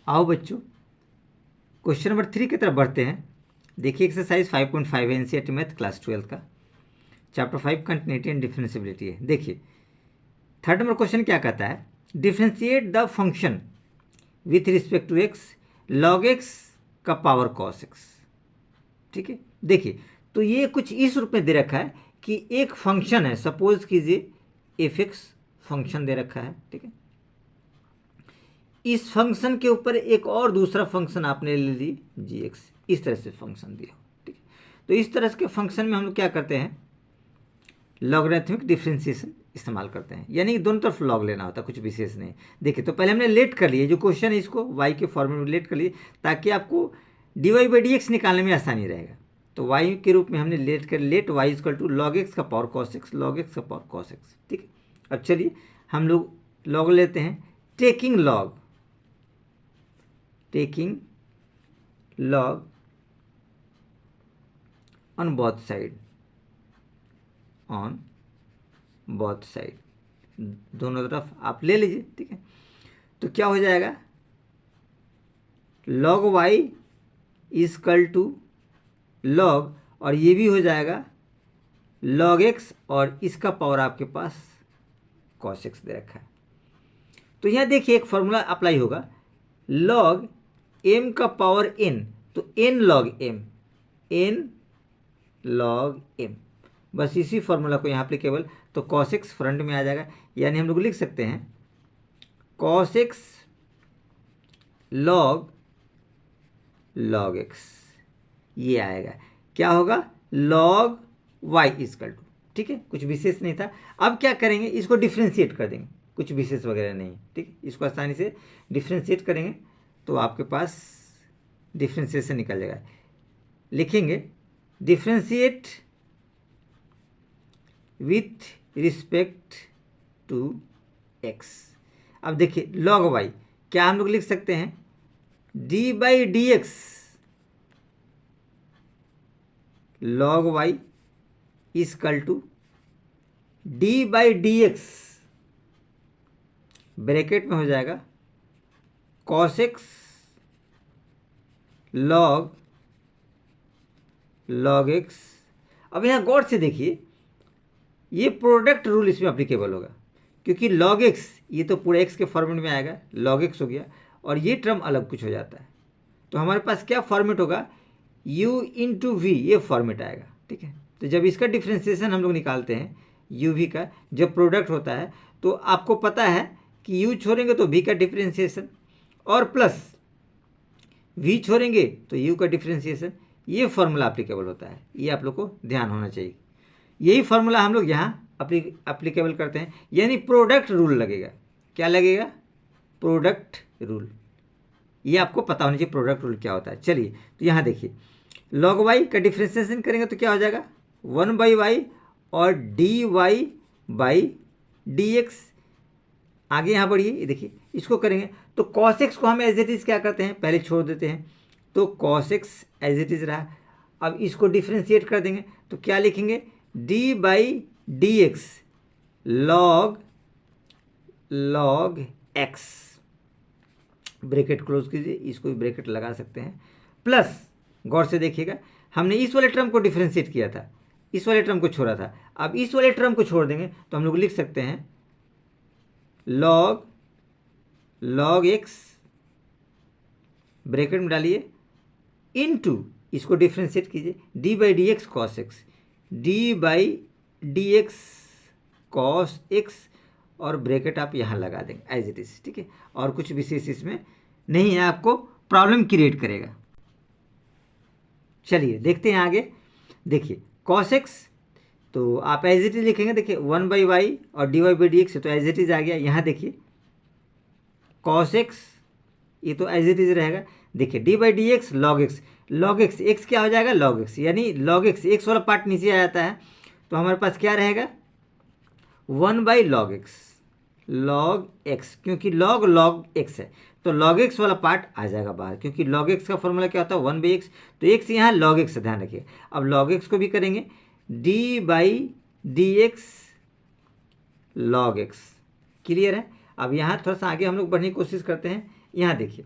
आओ बच्चों question number 3 की तरफ बढ़ते हैं। देखिए एक्सरसाइज 5.5 है एनसीईआरटी मैथ क्लास 12 का, चैप्टर 5 कंटिन्यूटी एंड डिफरेंशिएबिलिटी है। देखिए थर्ड नंबर क्वेश्चन क्या कहता है, differentiate the function with respect to x log x का पावर कॉस एक्स। ठीक है, देखिए तो ये कुछ इस रूप में दे रखा है कि एक फंक्शन है, सपोज कीजिए एफ एक्स फंक्शन दे रखा है। ठीक है, इस फंक्शन के ऊपर एक और दूसरा फंक्शन आपने ले ली जी एक्स, इस तरह से फंक्शन दिया। ठीक है, तो इस तरह के फंक्शन में हम लोग क्या करते हैं, लॉगरिथमिक डिफरेंशिएशन इस्तेमाल करते हैं, यानी कि दोनों तरफ लॉग लेना होता है, कुछ विशेष नहीं। देखिए तो पहले हमने लेट कर लिए, जो क्वेश्चन है इसको वाई के फॉर्मेट में लेट कर लिए ताकि आपको d y by d x निकालने में आसानी रहेगा। तो वाई के रूप में हमने लेट कर, let Y equal to log x का power cos X, log x का पावर कॉस एक्स। ठीक है, अब चलिए हम लोग लॉग लेते हैं, taking log on both side, दोनों तरफ आप ले लीजिए। ठीक है, तो क्या हो जाएगा, log y equal to log, और ये भी हो जाएगा log x, और इसका पावर आपके पास cos x दे रखा है। तो यहाँ देखिए एक फॉर्मूला अप्लाई होगा, log m का पावर n, तो n log m, बस इसी फॉर्मूला को यहाँ एप्लीकेबल, तो cos x फ्रंट में आ जाएगा, यानी हम लोग लिख सकते हैं cos x log x, ये आएगा, क्या होगा log y इजकल टू। ठीक है, कुछ विशेष नहीं था। अब क्या करेंगे, इसको डिफ्रेंशिएट कर देंगे, कुछ विशेष वगैरह नहीं। ठीक है, इसको आसानी से डिफ्रेंशिएट करेंगे तो आपके पास डिफ्रेंशिएशन निकल जाएगा। लिखेंगे differentiate with respect to x. अब देखिए log y, क्या हम लोग लिख सकते हैं d by d x log y equal to d by d x, bracket में हो जाएगा cos x log x। अब यहाँ गौर से देखिए, ये प्रोडक्ट रूल इसमें अप्लीकेबल होगा, क्योंकि log x ये तो पूरे x के फॉर्मेट में आएगा, log x हो गया, और ये टर्म अलग कुछ हो जाता है, तो हमारे पास क्या फॉर्मेट होगा, u इंटू वी, ये फॉर्मेट आएगा। ठीक है, तो जब इसका डिफ्रेंसिएशन हम लोग निकालते हैं यू वी का, जब प्रोडक्ट होता है तो आपको पता है कि u छोड़ेंगे तो v का डिफ्रेंसिएशन, और प्लस v छोड़ेंगे तो u का डिफ्रेंसिएशन, ये फॉर्मूला अप्लीकेबल होता है, ये आप लोग को ध्यान होना चाहिए। यही फॉर्मूला हम लोग यहाँ अप्लीकेबल करते हैं, यानी प्रोडक्ट रूल लगेगा। क्या लगेगा, प्रोडक्ट रूल, ये आपको पता होना चाहिए प्रोडक्ट रूल क्या होता है। चलिए तो यहाँ देखिए log y का डिफ्रेंसिएशन करेंगे तो क्या हो जाएगा 1/y और dy बाई dx। आगे यहाँ बढ़िए, ये देखिए इसको करेंगे तो cos x को हम एज इट इज़ क्या करते हैं, पहले छोड़ देते हैं, तो cos x as it is रहा। अब इसको डिफ्रेंशिएट कर देंगे तो क्या लिखेंगे d by d x log x, bracket close कीजिए, इसको भी ब्रैकेट लगा सकते हैं, प्लस गौर से देखिएगा हमने इस वाले टर्म को डिफ्रेंशिएट किया था, इस वाले टर्म को छोड़ा था, अब इस वाले टर्म को छोड़ देंगे तो हम लोग लिख सकते हैं log x, ब्रैकेट में डालिए, इनटू इसको डिफ्रेंशिएट कीजिए d by d x cos x, d by d x cos x, और ब्रैकेट आप यहाँ लगा देंगे एज इट इज। ठीक है, और कुछ विशेष इसमें नहीं है, आपको प्रॉब्लम क्रिएट करेगा। चलिए देखते हैं आगे। देखिए cos x तो आप एज इट इज लिखेंगे, देखिए 1/y और dy बाई डी एक्स, तो एज इट इज आ गया। यहाँ देखिए cos x, ये तो एज इट इज रहेगा। देखिए d by d x log x, x क्या हो जाएगा log x, यानी log x वाला पार्ट नीचे आ जाता है, तो हमारे पास क्या रहेगा 1/log x, क्योंकि log x है तो log x वाला पार्ट आ जाएगा बाहर, क्योंकि log x का फॉर्मूला क्या होता है 1/x, तो x यहाँ log x, ध्यान रखिए। अब log x को भी करेंगे d by d x log x, clear है। अब यहाँ थोड़ा सा आगे हम लोग बढ़ने की कोशिश करते हैं। यहाँ देखिए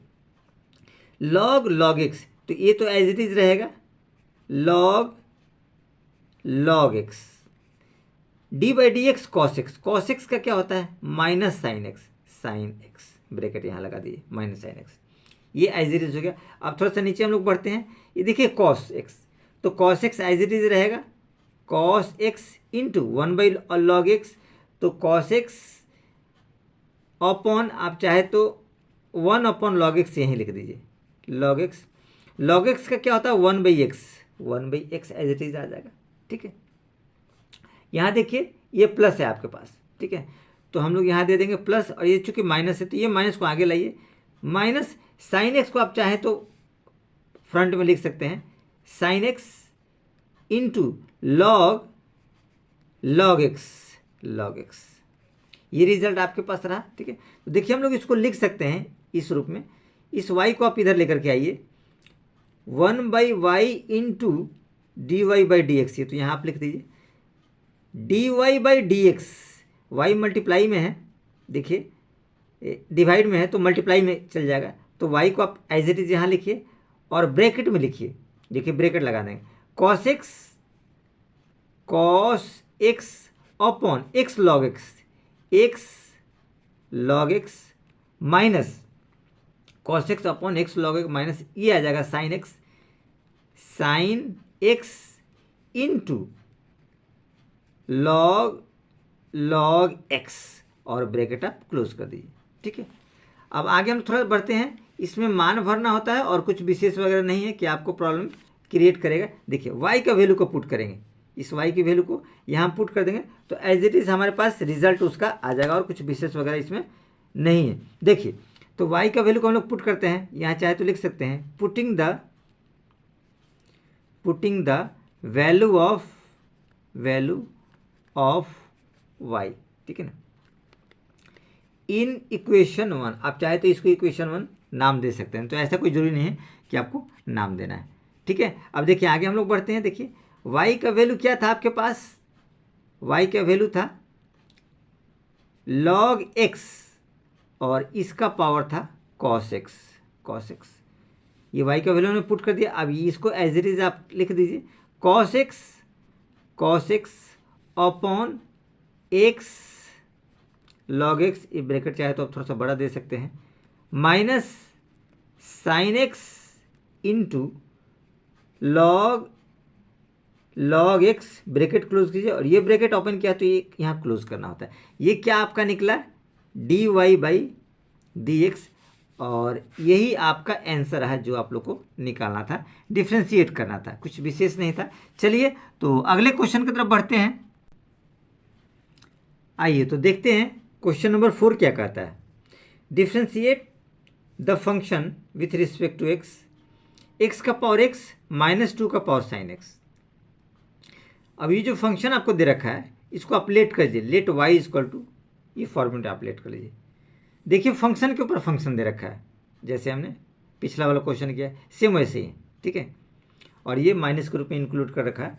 लॉग एक्स, तो ये तो एज इट इज रहेगा log x, D by d x cos x, cos x का क्या होता है माइनस साइन एक्स, ब्रैकेट यहाँ लगा दीजिए माइनस साइन एक्स, ये एज इट इज हो गया। अब थोड़ा सा नीचे हम लोग बढ़ते हैं, ये देखिए कॉस एक्स, तो cos X as it is रहेगा cos X into 1 by log X, तो कॉस एक्स अपॉन आप चाहे तो 1 अपॉन लॉग एक्स यहीं लिख दीजिए, लॉग एक्स का क्या होता है 1 by X as it is आ जाएगा। ठीक है, यहाँ देखिए ये प्लस है आपके पास, ठीक है, तो हम लोग यहाँ दे देंगे प्लस, और ये चूंकि माइनस है तो ये माइनस को आगे लाइए, माइनस साइन एक्स को आप चाहें तो फ्रंट में लिख सकते हैं sine x into log x, ये रिजल्ट आपके पास रहा। ठीक है, तो देखिए हम लोग इसको लिख सकते हैं इस रूप में, इस y को आप इधर लेकर के आइए 1 by y into d y by d x, ये तो यहाँ आप लिख दीजिए d y by d x, y multiply में है, देखिए डिवाइड में है तो मल्टीप्लाई में चल जाएगा, तो y को आप एज इट इज यहाँ लिखिए और ब्रैकेट में लिखिए, देखिए ब्रैकेट लगा देंगे cos X upon x log x minus cos X upon x log x minus ये आ जाएगा sine x into log x, और ब्रैकेट आप क्लोज कर दीजिए। ठीक है, अब आगे हम थोड़ा बढ़ते हैं, इसमें मान भरना होता है और कुछ विशेष वगैरह नहीं है कि आपको प्रॉब्लम क्रिएट करेगा। देखिए y का वैल्यू को पुट करेंगे, इस y की वैल्यू को यहाँ पुट कर देंगे तो एज इट इज़ हमारे पास रिजल्ट उसका आ जाएगा, और कुछ विशेष वगैरह इसमें नहीं है। देखिए तो y का वैल्यू को हम लोग पुट करते हैं, यहाँ चाहे तो लिख सकते हैं putting the value of y, ठीक है ना, इन इक्वेशन 1, आप चाहे तो इसको इक्वेशन 1 नाम दे सकते हैं, तो ऐसा कोई जरूरी नहीं है कि आपको नाम देना है। ठीक है, अब देखिए आगे हम लोग बढ़ते हैं। देखिए y का वैल्यू क्या था आपके पास, y का वैल्यू था log x और इसका पावर था cos x, ये y का वैल्यू हमने पुट कर दिया। अब इसको एज इट इज आप लिख दीजिए cos x upon x log x, ये ब्रैकेट चाहे तो आप थोड़ा सा बड़ा दे सकते हैं, minus sine x into log x, bracket close कीजिए, और ये ब्रैकेट ओपन किया तो ये यहाँ क्लोज करना होता है। ये क्या आपका निकला d y by d x, और यही आपका आंसर है जो आप लोग को निकालना था, डिफ्रेंशिएट करना था, कुछ विशेष नहीं था। चलिए तो अगले क्वेश्चन की तरफ बढ़ते हैं। आइए तो देखते हैं क्वेश्चन नंबर 4 क्या कहता है, differentiate the function with respect to x, x का पावर एक्स माइनस 2 का पावर साइन एक्स। अब ये जो फंक्शन आपको दे रखा है इसको आप लेट कर लीजिए, लेट वाई इक्वल टू, ये फॉर्मूला आप लेट कर लीजिए। देखिए फंक्शन के ऊपर फंक्शन दे रखा है, जैसे हमने पिछला वाला क्वेश्चन किया सेम वैसे ही, ठीक है, और ये माइनस के रूप में इंक्लूड कर रखा है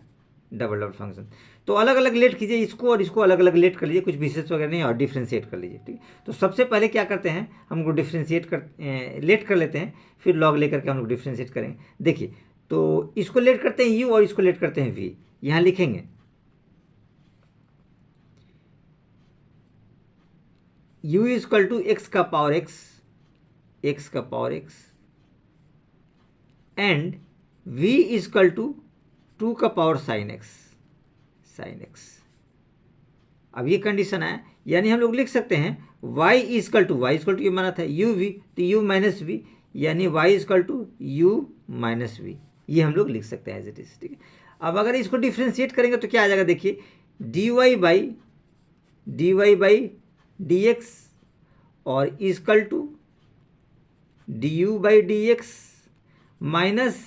डबल फंक्शन। तो अलग अलग लेट कीजिए इसको और इसको अलग अलग लेट कर लीजिए, कुछ विशेष वगैरह नहीं, और डिफ्रेंशिएट कर लीजिए। ठीक, तो सबसे पहले क्या करते हैं हमको लेट कर लेते हैं, फिर लॉग लेकर के हम लोग डिफ्रेंशिएट करेंगे। देखिए तो इसको लेट करते हैं u और इसको लेट करते हैं v, यहाँ लिखेंगे u इक्वल टू एक्स का power x and v equal to 2 का पावर साइन एक्स। अब ये कंडीशन है, यानी हम लोग लिख सकते हैं y इक्वल टू ये माना था u v, तो u माइनस वी, यानी y equal to u minus v, ये हम लोग लिख सकते हैं एज इट इज। ठीक है, अब अगर इसको डिफ्रेंशिएट करेंगे तो क्या आ जाएगा, देखिए dy बाई डी एक्स और equal to du by d x minus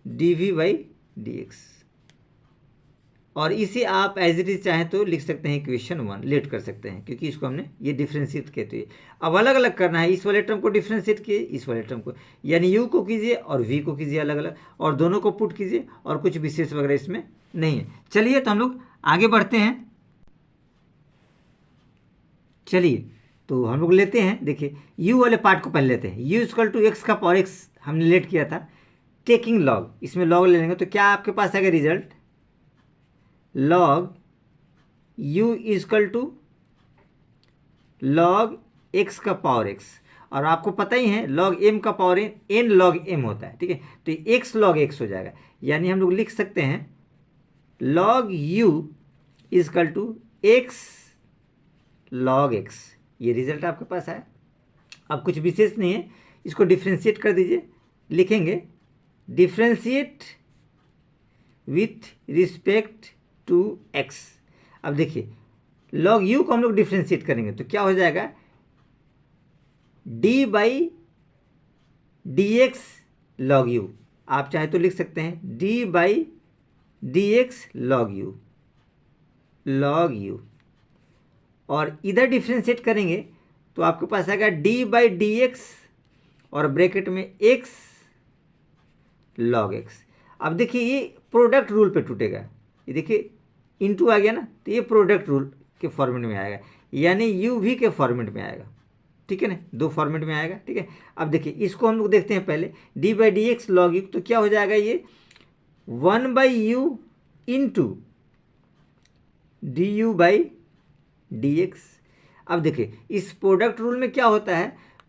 dv by d x, और इसे आप एज इट इज चाहें तो लिख सकते हैं इक्वेशन 1, लेट कर सकते हैं, क्योंकि इसको हमने ये डिफ्रेंशिएट किए। तो अब अलग अलग करना है, इस वाले टर्म को डिफ्रेंशिएट किए, इस वाले टर्म को, यानी u को कीजिए और v को कीजिए अलग अलग, और दोनों को पुट कीजिए, और कुछ विशेष वगैरह इसमें नहीं है। चलिए तो हम लोग आगे बढ़ते हैं। चलिए तो हम लोग लेते हैं, देखिए u वाले पार्ट को पहले लेते हैं। u इक्वल टू एक्स का पावर x हमने लेट किया था, टेकिंग लॉग, इसमें लॉग ले लेंगे तो क्या आपके पास आएगा result, log u equal to log x का पावर x, और आपको पता ही है लॉग m का पावर n लॉग m होता है, ठीक है। तो ये x लॉग x हो जाएगा, यानी हम लोग लिख सकते हैं log u equal to x लॉग x। ये रिजल्ट आपके पास आया। अब कुछ विशेष नहीं है, इसको डिफ्रेंशिएट कर दीजिए, लिखेंगे differentiate with respect to x। अब देखिए लॉग u को हम लोग डिफ्रेंशिएट करेंगे तो क्या हो जाएगा, d by d x log u, आप चाहे तो लिख सकते हैं d by d x log u, और इधर डिफ्रेंशिएट करेंगे तो आपके पास आएगा d बाई डी एक्स और ब्रैकेट में x लॉग x। अब देखिए ये प्रोडक्ट रूल पे टूटेगा, ये देखिए इनटू आ गया ना, तो ये प्रोडक्ट रूल के फॉर्मेट में आएगा, यानी u भी के फॉर्मेट में आएगा, ठीक है ना, दो फॉर्मेट में आएगा, ठीक है। अब देखिए इसको हम लोग देखते हैं पहले, d by d x log u, तो क्या हो जाएगा ये 1 by you into D u by d x. अब देखिए इस प्रोडक्ट रूल में क्या होता है,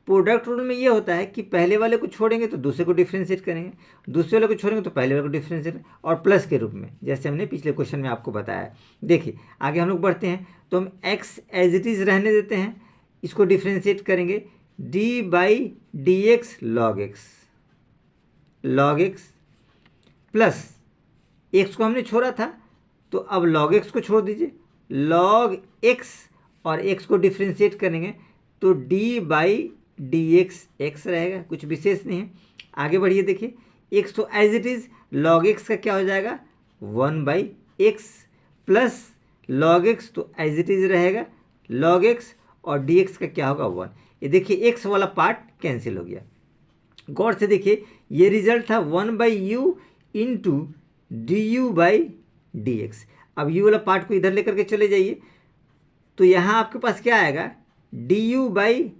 प्रोडक्ट रूल में ये होता है कि पहले वाले को छोड़ेंगे तो दूसरे को डिफ्रेंशिएट करेंगे, दूसरे वाले को छोड़ेंगे तो पहले वाले को डिफ्रेंशिएट, और प्लस के रूप में, जैसे हमने पिछले क्वेश्चन में आपको बताया। देखिए आगे हम लोग बढ़ते हैं, तो हम x एज इट इज़ रहने देते हैं, इसको डिफ्रेंशिएट करेंगे d by d x log x plus x को हमने छोड़ा था तो अब log x को छोड़ दीजिए, log x और x को डिफ्रेंशिएट करेंगे तो d बाई डी एक्स रहेगा, कुछ विशेष नहीं है। आगे बढ़िए, देखिए x तो as it is, log x का क्या हो जाएगा 1 by x plus log x तो एज इट इज़ रहेगा log x, और dx का क्या होगा 1। ये देखिए x वाला पार्ट कैंसिल हो गया। गौर से देखिए ये रिजल्ट था 1 by you into D u by d x. अब u वाला पार्ट को इधर लेकर के चले जाइए, तो यहाँ आपके पास क्या आएगा d u by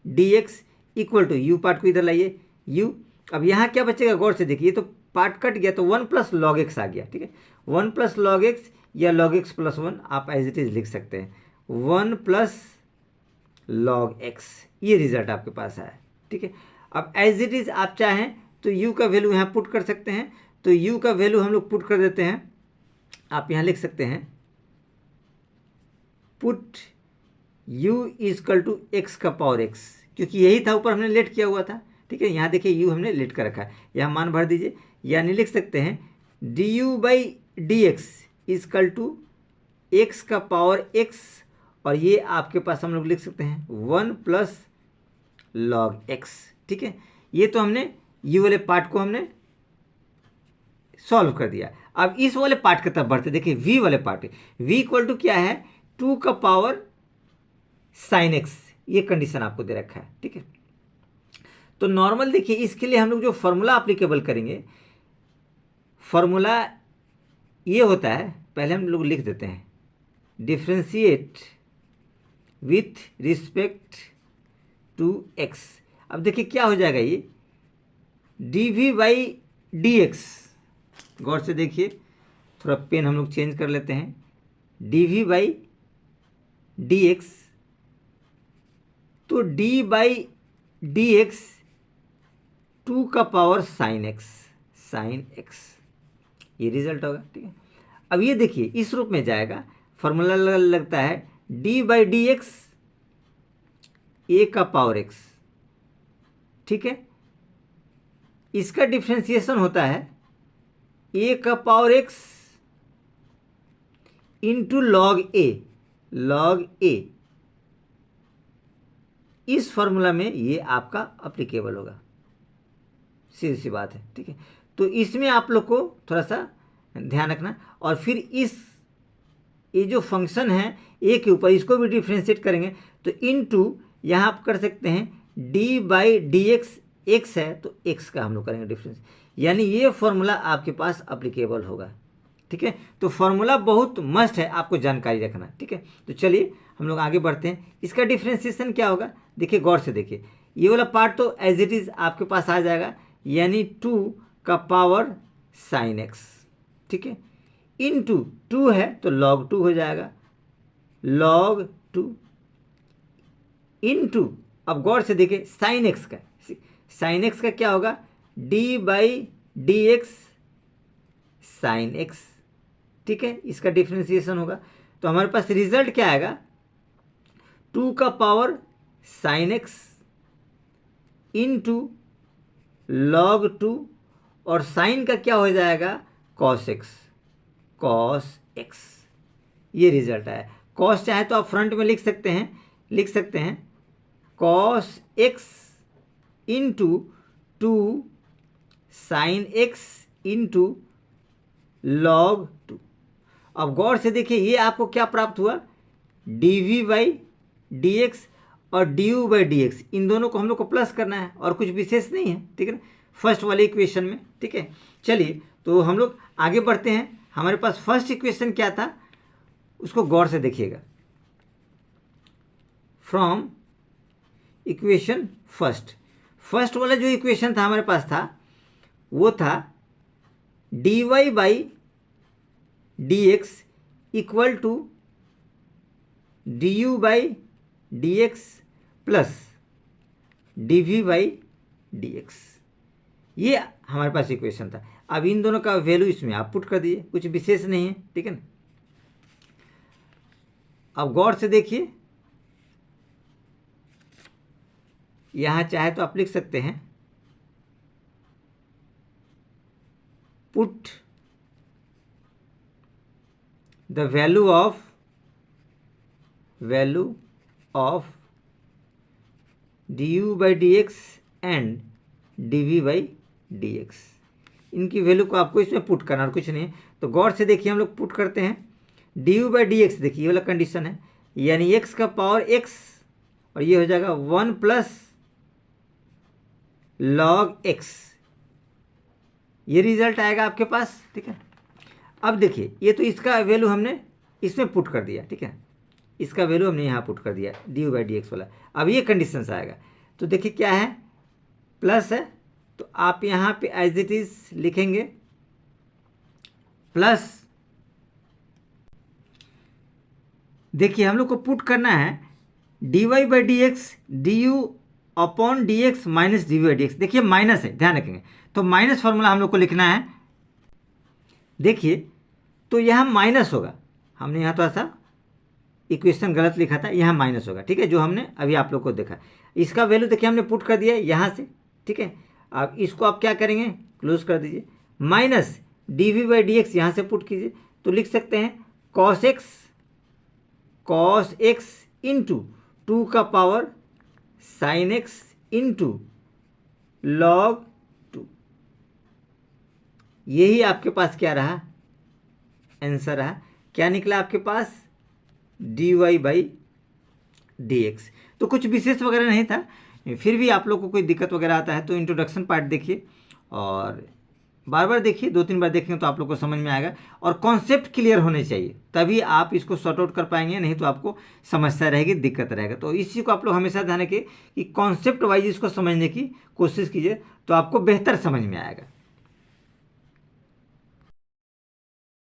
d x equal to u, part को इधर लाइए u। अब यहाँ क्या बचेगा, गौर से देखिए, तो पार्ट कट गया तो 1 प्लस लॉग एक्स आ गया, ठीक है। 1 प्लस लॉग एक्स या लॉग एक्स प्लस 1 आप एज इट इज़ लिख सकते हैं, 1 प्लस लॉग एक्स, ये रिजल्ट आपके पास आया, ठीक है। अब एज इट इज़ आप चाहें तो u का वैल्यू यहाँ पुट कर सकते हैं, तो u का वैल्यू हम लोग पुट कर देते हैं, आप यहाँ लिख सकते हैं put u equal to x का पावर x, क्योंकि यही था ऊपर हमने लेट किया हुआ था, ठीक है। यहाँ देखिए u हमने लेट कर रखा है, यहाँ मान भर दीजिए, यानी लिख सकते हैं d u by d x equal to x का पावर x, और ये आपके पास हम लोग लिख सकते हैं 1 प्लस लॉग x, ठीक है। ये तो हमने u वाले पार्ट को हमने सॉल्व कर दिया। अब इस वाले पार्ट की तरफ बढ़ते, देखिए v वाले पार्ट, v इक्वल टू क्या है 2 का पावर साइन x, ये कंडीशन आपको दे रखा है, ठीक है। तो नॉर्मल देखिए इसके लिए हम लोग जो फॉर्मूला अप्लीकेबल करेंगे, फॉर्मूला ये होता है, पहले हम लोग लिख देते हैं differentiate with respect to x। अब देखिए क्या हो जाएगा ये dv बाई डी एक्स, गौर से देखिए, थोड़ा पेन हम लोग चेंज कर लेते हैं, dv बाई डी एक्स, तो d बाई डी एक्स 2 का पावर साइन x, ये रिजल्ट होगा, ठीक है। अब ये देखिए इस रूप में जाएगा, फॉर्मूला लगता है d बाई डी एक्स ए का पावर x, ठीक है। इसका डिफ्रेंसिएशन होता है ए का पावर x इंटू लॉग ए। इस फॉर्मूला में ये आपका अप्लीकेबल होगा, सीधी सी बात है, ठीक है। तो इसमें आप लोग को थोड़ा सा ध्यान रखना, और फिर इस ये जो फंक्शन है ए के ऊपर, इसको भी डिफ्रेंशिएट करेंगे तो इनटू यहाँ आप कर सकते हैं डी बाई डी एक्स है तो एक्स का हम लोग करेंगे डिफरेंस, यानी ये फॉर्मूला आपके पास अप्लीकेबल होगा, ठीक है। तो फॉर्मूला बहुत मस्ट है, आपको जानकारी रखना, ठीक है। तो चलिए हम लोग आगे बढ़ते हैं। इसका डिफ्रेंसिएशन क्या होगा, देखिए गौर से देखिए, ये वाला पार्ट तो एज इट इज़ आपके पास आ जाएगा, यानी 2 का पावर साइन एक्स, ठीक है, इनटू 2 है तो log 2 हो जाएगा, log 2 इनटू, अब गौर से देखिए साइन एक्स का क्या होगा, D by d x sine x, ठीक है, इसका डिफ्रेंसिएशन होगा। तो हमारे पास रिजल्ट क्या आएगा, 2 का power sine x into log 2, और साइन का क्या हो जाएगा, cos x, ये रिजल्ट आया। cos चाहे तो आप फ्रंट में लिख सकते हैं cos x into 2 sine x into log 2। अब गौर से देखिए ये आपको क्या प्राप्त हुआ, dv बाई डी एक्स और du बाई डी एक्स, इन दोनों को हम लोग को प्लस करना है और कुछ विशेष नहीं है, ठीक है ना, फर्स्ट वाले इक्वेशन में, ठीक है। चलिए तो हम लोग आगे बढ़ते हैं। हमारे पास फर्स्ट इक्वेशन क्या था, उसको गौर से देखिएगा। फ्रॉम इक्वेशन फर्स्ट वाला जो इक्वेशन था हमारे पास था, वो था dy by d x equal to du by d x plus dv by d x, ये हमारे पास इक्वेशन था। अब इन दोनों का वैल्यू इसमें आप पुट कर दीजिए, कुछ विशेष नहीं है, ठीक है ना। अब गौर से देखिए, यहां चाहे तो आप लिख सकते हैं put the value of du by d x and dv by d x, इनकी वैल्यू को आपको इसमें पुट करना और कुछ नहीं है। तो गौर से देखिए हम लोग पुट करते हैं du बाई डी एक्स, देखिए ये वाला कंडीशन है, यानी x का पावर x, और ये हो जाएगा 1 प्लस log x, ये रिजल्ट आएगा आपके पास, ठीक है। अब देखिए ये तो इसका वैल्यू हमने इसमें पुट कर दिया, ठीक है, इसका वैल्यू हमने यहाँ पुट कर दिया du बाई डी एक्स वाला। अब ये कंडीशन से आएगा तो देखिए क्या है, प्लस है, तो आप यहाँ पे एज इट इज लिखेंगे प्लस, देखिए हम लोग को पुट करना है dy by d x du upon D x minus D by d x, देखिए माइनस है, ध्यान रखेंगे, तो माइनस फॉर्मूला हम लोग को लिखना है। देखिए तो यहाँ माइनस होगा, हमने यहाँ थोड़ा सा इक्वेशन गलत लिखा था, यहाँ माइनस होगा, ठीक है, जो हमने अभी आप लोग को देखा। इसका वैल्यू देखिए हमने पुट कर दिया यहाँ से, ठीक है। अब इसको आप क्या करेंगे, क्लोज कर दीजिए, minus dv by d x यहाँ से पुट कीजिए, तो लिख सकते हैं cos x इंटू 2 का power sine x into log 2, यही आपके पास क्या रहा, आंसर रहा। क्या निकला आपके पास, dy बाई डी एक्स। तो कुछ विशेष वगैरह नहीं था, फिर भी आप लोग को कोई दिक्कत वगैरह आता है तो इंट्रोडक्शन पार्ट देखिए और बार बार देखिए, 2-3 बार देखेंगे तो आप लोग को समझ में आएगा, और कॉन्सेप्ट क्लियर होने चाहिए तभी आप इसको सॉर्ट आउट कर पाएंगे, नहीं तो आपको समस्या रहेगी, दिक्कत रहेगा। तो इस चीज़ को आप लोग हमेशा ध्यान रखिए कि कॉन्सेप्ट वाइज इसको समझने की कोशिश कीजिए, तो आपको बेहतर समझ में आएगा।